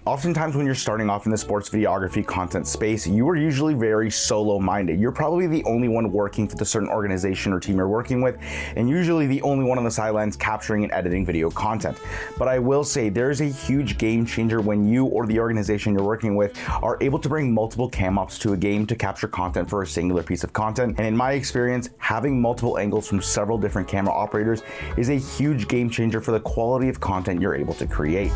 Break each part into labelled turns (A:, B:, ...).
A: Oftentimes when you're starting off in the sports videography content space, you are usually very solo-minded. You're probably the only one working for the certain organization or team you're working with, and usually the only one on the sidelines capturing and editing video content. But I will say there's a huge game changer when you or the organization you're working with are able to bring multiple cam ops to a game to capture content for a singular piece of content. And in my experience, having multiple angles from several different camera operators is a huge game changer for the quality of content you're able to create.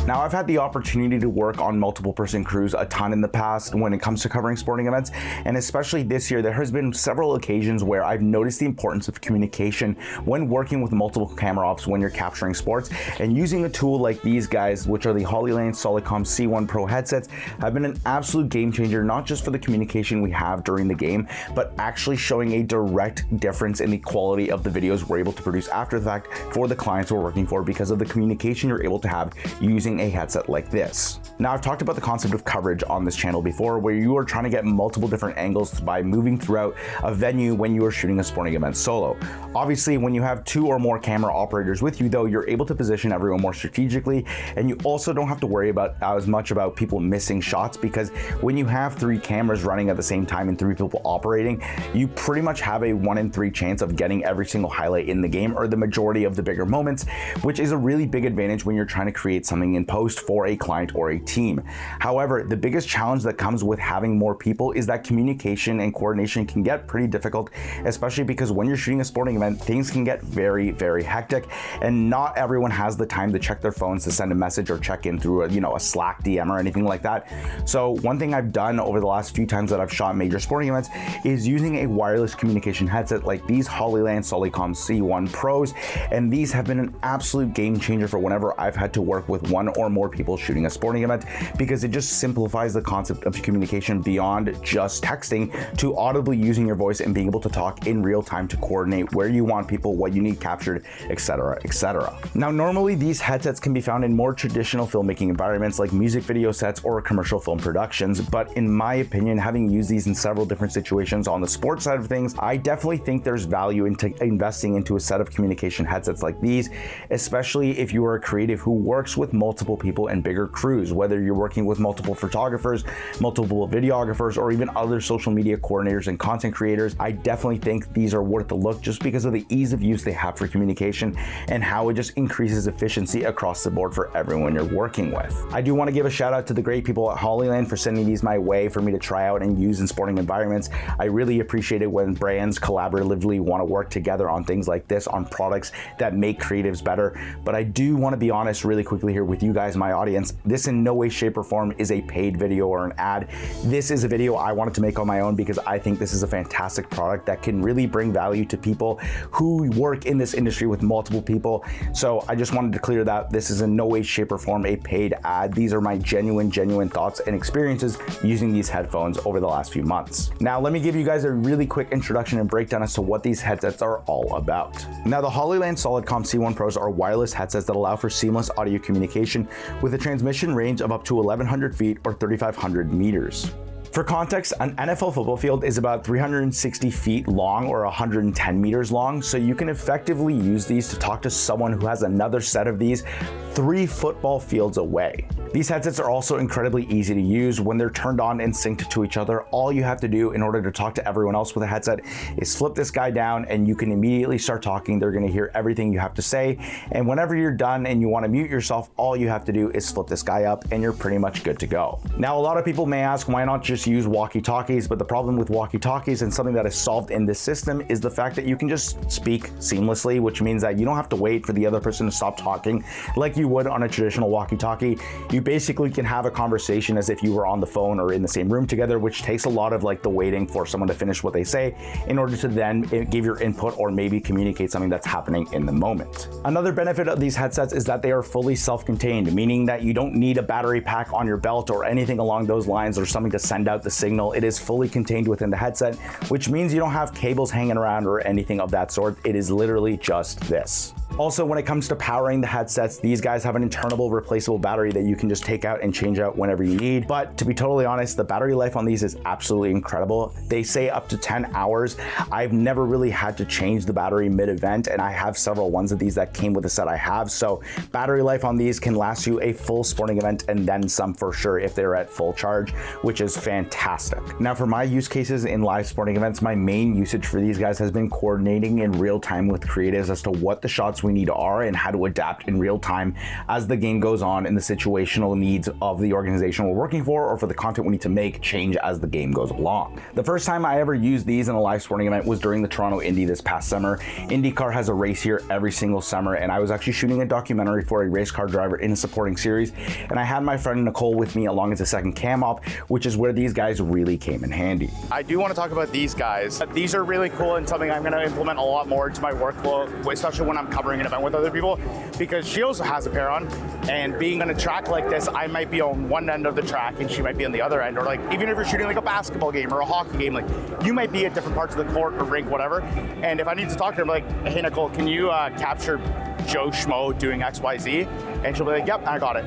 A: Now, I've had the opportunity to work on multiple person crews a ton in the past when it comes to covering sporting events, and especially this year, there has been several occasions where I've noticed the importance of communication when working with multiple camera ops when you're capturing sports, and using a tool like these guys, which are the Hollyland Solidcom C1 Pro headsets, have been an absolute game changer, not just for the communication we have during the game, but actually showing a direct difference in the quality of the videos we're able to produce after the fact for the clients we're working for because of the communication you're able to have using a headset like this. Now, I've talked about the concept of coverage on this channel before, where you are trying to get multiple different angles by moving throughout a venue when you are shooting a sporting event solo. Obviously, when you have two or more camera operators with you, though, you're able to position everyone more strategically, and you also don't have to worry about as much about people missing shots, because when you have three cameras running at the same time and three people operating, you pretty much have a 1 in 3 chance of getting every single highlight in the game or the majority of the bigger moments, which is a really big advantage when you're trying to create something in post for a client or a team. However, the biggest challenge that comes with having more people is that communication and coordination can get pretty difficult, especially because when you're shooting a sporting event, things can get very, very hectic, and not everyone has the time to check their phones to send a message or check in through a Slack DM or anything like that. So one thing I've done over the last few times that I've shot major sporting events is using a wireless communication headset like these Hollyland Solidcom C1 Pros, and these have been an absolute game changer for whenever I've had to work with one or more people shooting a sporting event, because it just simplifies the concept of communication beyond just texting to audibly using your voice and being able to talk in real time to coordinate where you want people, what you need captured, etc., etc. Now, normally these headsets can be found in more traditional filmmaking environments like music video sets or commercial film productions, but in my opinion, having used these in several different situations on the sports side of things, I definitely think there's value in investing into a set of communication headsets like these, especially if you are a creative who works with multiple people and bigger crews, whether you're working with multiple photographers, multiple videographers, or even other social media coordinators and content creators. I definitely think these are worth the look just because of the ease of use they have for communication and how it just increases efficiency across the board for everyone you're working with. I do want to give a shout out to the great people at Hollyland for sending these my way for me to try out and use in sporting environments. I really appreciate it when brands collaboratively want to work together on things like this, on products that make creatives better. But I do want to be honest really quickly here with you guys, my audience. This in no way, shape, or form is a paid video or an ad. This is a video I wanted to make on my own because I think this is a fantastic product that can really bring value to people who work in this industry with multiple people. So I just wanted to clear that this is in no way, shape, or form a paid ad. These are my genuine thoughts and experiences using these headphones over the last few months. Now, let me give you guys a really quick introduction and breakdown as to what these headsets are all about. Now, the Hollyland Solidcom C1 Pros are wireless headsets that allow for seamless audio communication with a transmission range of up to 1,100 feet or 3,500 meters. For context, an NFL football field is about 360 feet long or 110 meters long, so you can effectively use these to talk to someone who has another set of these 3 football fields away. These headsets are also incredibly easy to use. When they're turned on and synced to each other, all you have to do in order to talk to everyone else with a headset is flip this guy down and you can immediately start talking. They're gonna hear everything you have to say. And whenever you're done and you wanna mute yourself, all you have to do is flip this guy up and you're pretty much good to go. Now, a lot of people may ask, why not just use walkie-talkies? But the problem with walkie-talkies and something that is solved in this system is the fact that you can just speak seamlessly, which means that you don't have to wait for the other person to stop talking like you would on a traditional walkie-talkie. You basically can have a conversation as if you were on the phone or in the same room together, which takes a lot of the waiting for someone to finish what they say in order to then give your input or maybe communicate something that's happening in the moment. Another benefit of these headsets is that they are fully self-contained, meaning that you don't need a battery pack on your belt or anything along those lines or something to send out the signal. It is fully contained within the headset, which means you don't have cables hanging around or anything of that sort. It is literally just this. Also, when it comes to powering the headsets, these guys have an internal replaceable battery that you can just take out and change out whenever you need. But to be totally honest, the battery life on these is absolutely incredible. They say up to 10 hours. I've never really had to change the battery mid-event, and I have several ones of these that came with the set I have. So battery life on these can last you a full sporting event and then some for sure if they're at full charge, which is fantastic. Now for my use cases in live sporting events, my main usage for these guys has been coordinating in real time with creatives as to what the shots we need are and how to adapt in real time as the game goes on and the situational needs of the organization we're working for or for the content we need to make change as the game goes along. The first time I ever used these in a live sporting event was during the Toronto Indy this past summer. IndyCar has a race here every single summer, and I was actually shooting a documentary for a race car driver in a supporting series, and I had my friend Nicole with me along as a second cam op, which is where these guys really came in handy. I do want to talk about these guys. These are really cool and something I'm going to implement a lot more into my workflow, especially when I'm covering an event with other people, because she also has a pair on, and being on a track like this, I might be on one end of the track and she might be on the other end, or like even if you're shooting like a basketball game or a hockey game, like you might be at different parts of the court or rink, whatever, and if I need to talk to her, I'm like, hey Nicole, can you capture Joe Schmo doing XYZ? And she'll be like, yep, I got it.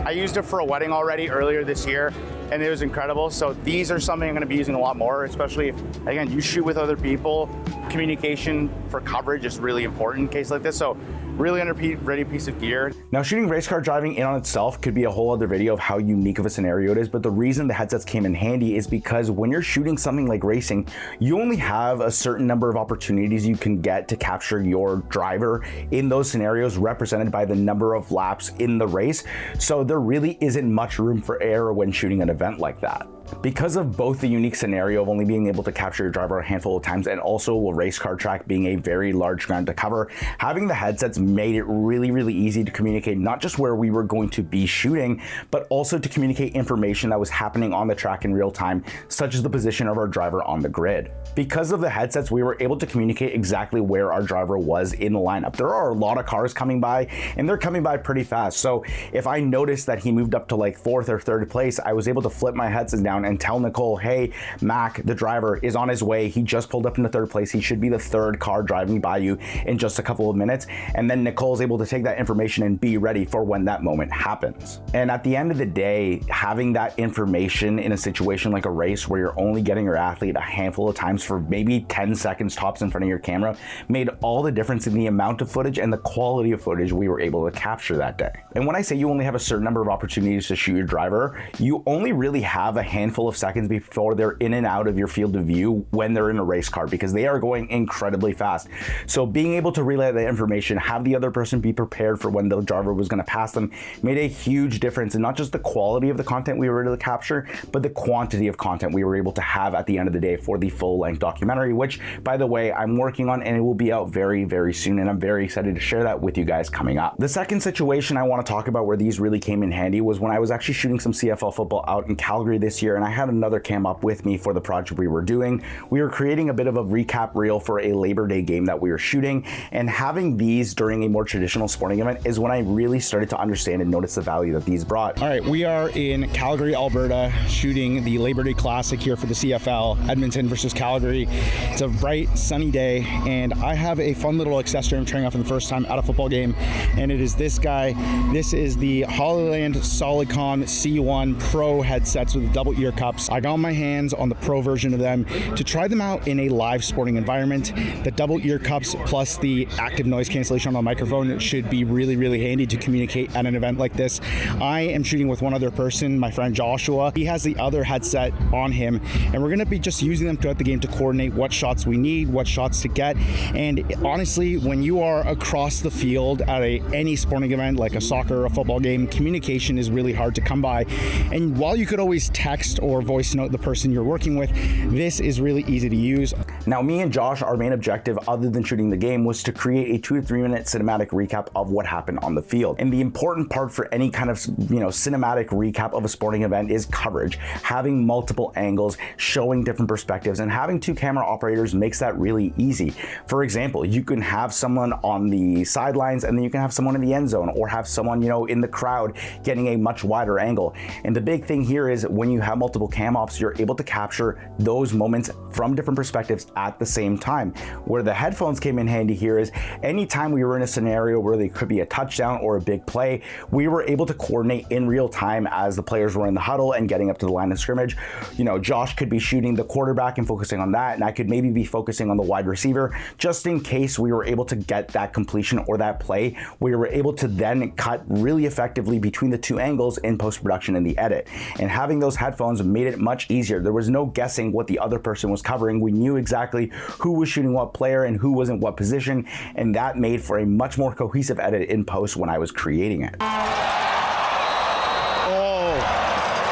A: I used it for a wedding already earlier this year, and it was incredible. So these are something I'm going to be using a lot more, especially if, again, you shoot with other people. Communication for coverage is really important in a case like this. So really ready piece of gear. Now, shooting race car driving in on itself could be a whole other video of how unique of a scenario it is, but the reason the headsets came in handy is because when you're shooting something like racing, you only have a certain number of opportunities you can get to capture your driver in those scenarios represented by the number of laps in the race. So there really isn't much room for error when shooting an event like that. Because of both the unique scenario of only being able to capture your driver a handful of times and also a race car track being a very large ground to cover, having the headsets made it really easy to communicate not just where we were going to be shooting, but also to communicate information that was happening on the track in real time, such as the position of our driver on the grid. Because of the headsets, we were able to communicate exactly where our driver was in the lineup. There are a lot of cars coming by, and they're coming by pretty fast. So if I noticed that he moved up to like 4th or 3rd place, I was able to flip my headsets down and tell Nicole, hey, Mac, the driver, is on his way. He just pulled up into 3rd place. He should be the 3rd car driving by you in just a couple of minutes. And then Nicole's able to take that information and be ready for when that moment happens. And at the end of the day, having that information in a situation like a race where you're only getting your athlete a handful of times for maybe 10 seconds tops in front of your camera made all the difference in the amount of footage and the quality of footage we were able to capture that day. And when I say you only have a certain number of opportunities to shoot your driver, you only really have a handful of seconds before they're in and out of your field of view when they're in a race car, because they are going incredibly fast. So being able to relay that information, have the other person be prepared for when the driver was going to pass them, made a huge difference in not just the quality of the content we were able to capture, but the quantity of content we were able to have at the end of the day for the full-length documentary, which, by the way, I'm working on, and it will be out very soon, and I'm very excited to share that with you guys coming up. The second situation I want to talk about where these really came in handy was when I was actually shooting some CFL football out in Calgary this year, and I had another cam up with me for the project we were doing. We were creating a bit of a recap reel for a Labor Day game that we were shooting, and having these during a more traditional sporting event is when I really started to understand and notice the value that these brought. All right, we are in Calgary, Alberta, shooting the Labor Day Classic here for the CFL, Edmonton versus Calgary. It's a bright, sunny day, and I have a fun little accessory I'm trying out for the first time at a football game, and it is this guy. This is the Hollyland Solidcom C1 Pro headsets with double ear cups. I got my hands on the Pro version of them to try them out in a live sporting environment. The double ear cups plus the active noise cancellation on the microphone should be really handy to communicate at an event like this. I am shooting with one other person, my friend Joshua. He has the other headset on him, and we're going to be just using them throughout the game to coordinate what shots we need, what shots to get. And honestly, when you are across the field at any sporting event like a soccer or a football game, communication is really hard to come by. And while you could always text or voice note the person you're working with, this is really easy to use. Now, me and Josh, our main objective other than shooting the game was to create a 2 to 3 minute cinematic recap of what happened on the field. And the important part for any kind of cinematic recap of a sporting event is coverage. Having multiple angles, showing different perspectives, and having 2 camera operators makes that really easy. For example, you can have someone on the sidelines and then you can have someone in the end zone, or have someone in the crowd getting a much wider angle. And the big thing here is when you have multiple cam ops, you're able to capture those moments from different perspectives at the same time. Where the headphones came in handy here is anytime we were in a scenario where there could be a touchdown or a big play, we were able to coordinate in real time as the players were in the huddle and getting up to the line of scrimmage. You know, Josh could be shooting the quarterback and focusing on that, and I could maybe be focusing on the wide receiver, just in case we were able to get that completion or that play. We were able to then cut really effectively between the two angles in post-production and the edit. And having those headphones made it much easier. There was no guessing what the other person was covering. We knew exactly who was shooting what player and who was in what position, and that made for a much more cohesive edit in post when I was creating it.
B: Oh,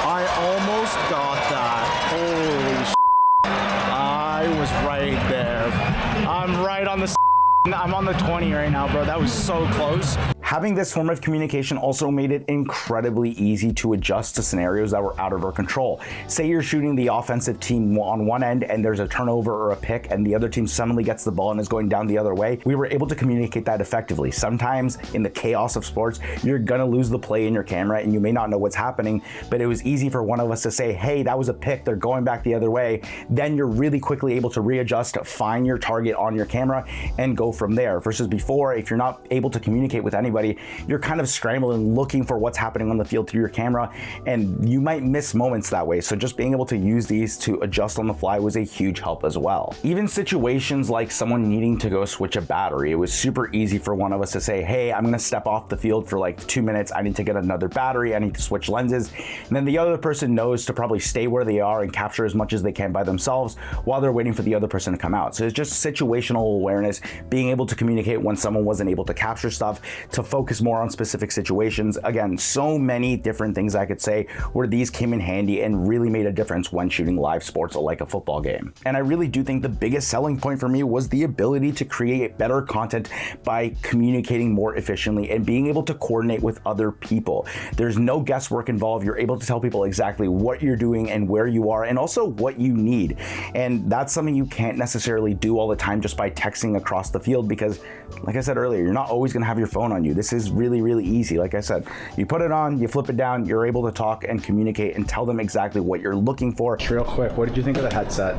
B: I almost got that. Holy sh**. I was right there. I'm right on the I'm on the 20 right now, bro. That was so close.
A: Having this form of communication also made it incredibly easy to adjust to scenarios that were out of our control. Say you're shooting the offensive team on one end and there's a turnover or a pick and the other team suddenly gets the ball and is going down the other way. We were able to communicate that effectively. Sometimes in the chaos of sports, you're gonna lose the play in your camera and you may not know what's happening, but it was easy for one of us to say, hey, that was a pick, they're going back the other way. Then you're really quickly able to readjust, find your target on your camera and go from there. Versus before, if you're not able to communicate with anybody, you're kind of scrambling looking for what's happening on the field through your camera, and you might miss moments that way. So just being able to use these to adjust on the fly was a huge help as well. Even situations like someone needing to go switch a battery, it was super easy for one of us to say, hey, I'm gonna step off the field for like 2 minutes, I need to get another battery, I need to switch lenses, and then the other person knows to probably stay where they are and capture as much as they can by themselves while they're waiting for the other person to come out. So it's just situational awareness, being able to communicate when someone wasn't able to capture stuff, to focus more on specific situations. Again, so many different things I could say where these came in handy and really made a difference when shooting live sports like a football game. And I really do think the biggest selling point for me was the ability to create better content by communicating more efficiently and being able to coordinate with other people. There's no guesswork involved. You're able to tell people exactly what you're doing and where you are and also what you need. And that's something you can't necessarily do all the time just by texting across the field because, like I said earlier, you're not always gonna have your phone on you. This is really easy. Like I said, you put it on, you flip it down, you're able to talk and communicate and tell them exactly what you're looking for.
B: Real quick, what did you think of the headset?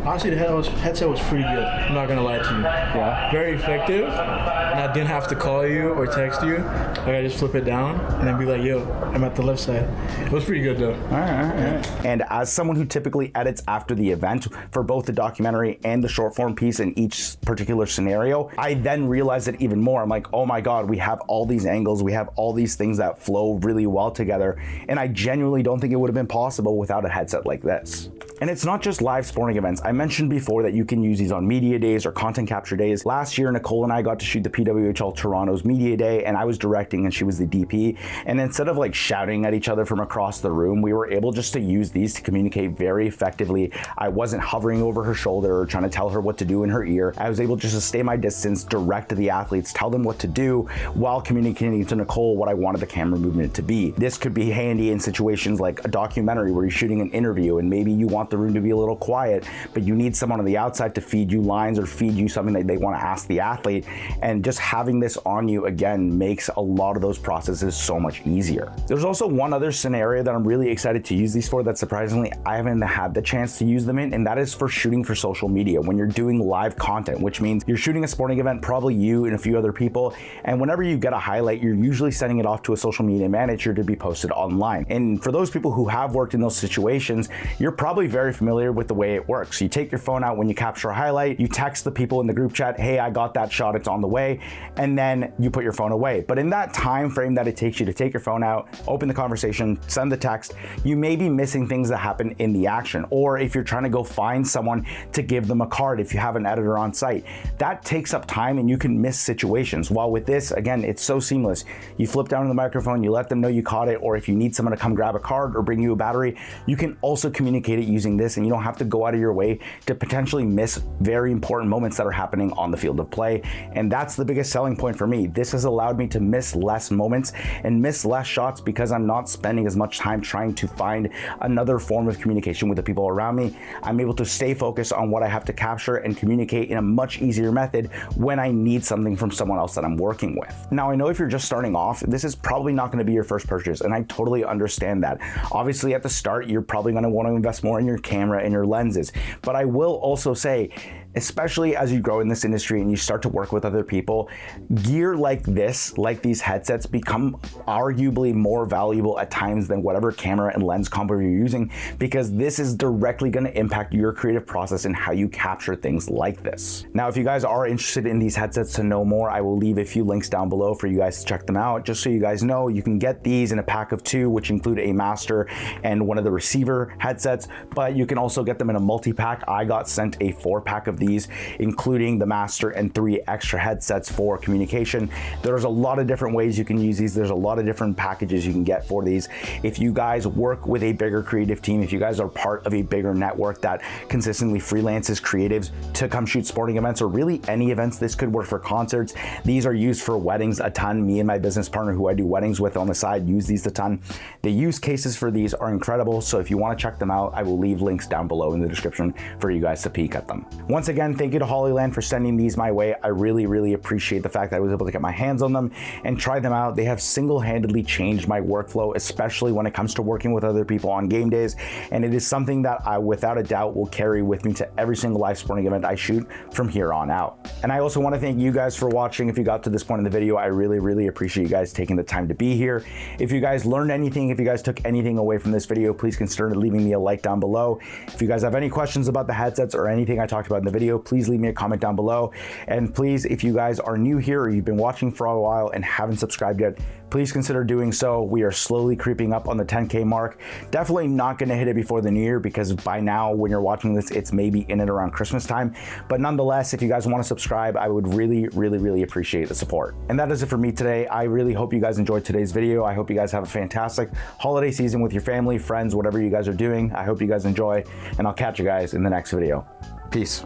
C: Honestly, the headset was pretty good. I'm not gonna lie to you.
B: Yeah.
C: Very effective, and I didn't have to call you or text you. Like I just flip it down and then be like, yo, I'm at the left side. It was pretty good though.
B: All right.
A: And as someone who typically edits after the event for both the documentary and the short form piece in each particular scenario, I then realized it even more. I'm like, oh my God, we have all these angles, we have all these things that flow really well together. And I genuinely don't think it would have been possible without a headset like this. And it's not just live sporting events. I mentioned before that you can use these on media days or content capture days. Last year, Nicole and I got to shoot the PWHL Toronto's media day, and I was directing and she was the DP. And instead of like shouting at each other from across the room, we were able just to use these to communicate very effectively. I wasn't hovering over her shoulder or trying to tell her what to do in her ear. I was able just to stay my distance, direct the athletes, tell them what to do while communicating to Nicole what I wanted the camera movement to be. This could be handy in situations like a documentary where you're shooting an interview and maybe you want the room to be a little quiet, but you need someone on the outside to feed you lines or feed you something that they want to ask the athlete. And just having this on you again makes a lot of those processes so much easier. There's also one other scenario that I'm really excited to use these for that surprisingly I haven't had the chance to use them in, and that is for shooting for social media when you're doing live content, which means you're shooting a sporting event, probably you and a few other people, and whenever you get a highlight, you're usually sending it off to a social media manager to be posted online. And for those people who have worked in those situations, you're probably very familiar with the way it works. You take your phone out when you capture a highlight, you text the people in the group chat, hey, I got that shot, it's on the way, and then you put your phone away. But in that time frame that it takes you to take your phone out, open the conversation, send the text, you may be missing things that happen in the action. Or if you're trying to go find someone to give them a card, if you have an editor on site, that takes up time and you can miss situations. While with this, again, it's so seamless. You flip down to the microphone, you let them know you caught it, or if you need someone to come grab a card or bring you a battery, you can also communicate it using this, and you don't have to go out of your way to potentially miss very important moments that are happening on the field of play. And that's the biggest selling point for me. This has allowed me to miss less moments and miss less shots because I'm not spending as much time trying to find another form of communication with the people around me. I'm able to stay focused on what I have to capture and communicate in a much easier method when I need something from someone else that I'm working with. Now, I know if you're just starting off, this is probably not going to be your first purchase, and I totally understand that. Obviously, at the start, you're probably going to want to invest more in your your camera and your lenses. But I will also say, especially as you grow in this industry and you start to work with other people, gear like this, like these headsets, become arguably more valuable at times than whatever camera and lens combo you're using, because this is directly going to impact your creative process and how you capture things like this. Now, if you guys are interested in these headsets to know more, I will leave a few links down below for you guys to check them out. Just so you guys know, you can get these in a pack of 2, which include a master and one of the receiver headsets, but you can also get them in a multi-pack. I got sent a 4-pack of these, including the master and 3 extra headsets for communication. There's a lot of different ways you can use these. There's a lot of different packages you can get for these. If you guys work with a bigger creative team, if you guys are part of a bigger network that consistently freelances creatives to come shoot sporting events or really any events, this could work for concerts. These are used for weddings a ton. Me and my business partner, who I do weddings with on the side, use these a ton. The use cases for these are incredible. So if you want to check them out, I will leave links down below in the description for you guys to peek at them. Once again, thank you to Hollyland for sending these my way. I really appreciate the fact that I was able to get my hands on them and try them out. They have single-handedly changed my workflow, especially when it comes to working with other people on game days. And it is something that I, without a doubt, will carry with me to every single live sporting event I shoot from here on out. And I also want to thank you guys for watching. If you got to this point in the video, I really appreciate you guys taking the time to be here. If you guys learned anything, if you guys took anything away from this video, please consider leaving me a like down below. If you guys have any questions about the headsets or anything I talked about in the video, please leave me a comment down below. And please, if you guys are new here or you've been watching for a while and haven't subscribed yet, please consider doing so. We are slowly creeping up on the 10K mark. Definitely not going to hit it before the new year, because by now when you're watching this, it's maybe in and around Christmas time. But nonetheless, if you guys want to subscribe, I would really appreciate the support. And that is it for me today. I really hope you guys enjoyed today's video. I hope you guys have a fantastic holiday season with your family, friends, whatever you guys are doing. I hope you guys enjoy, and I'll catch you guys in the next video. Peace.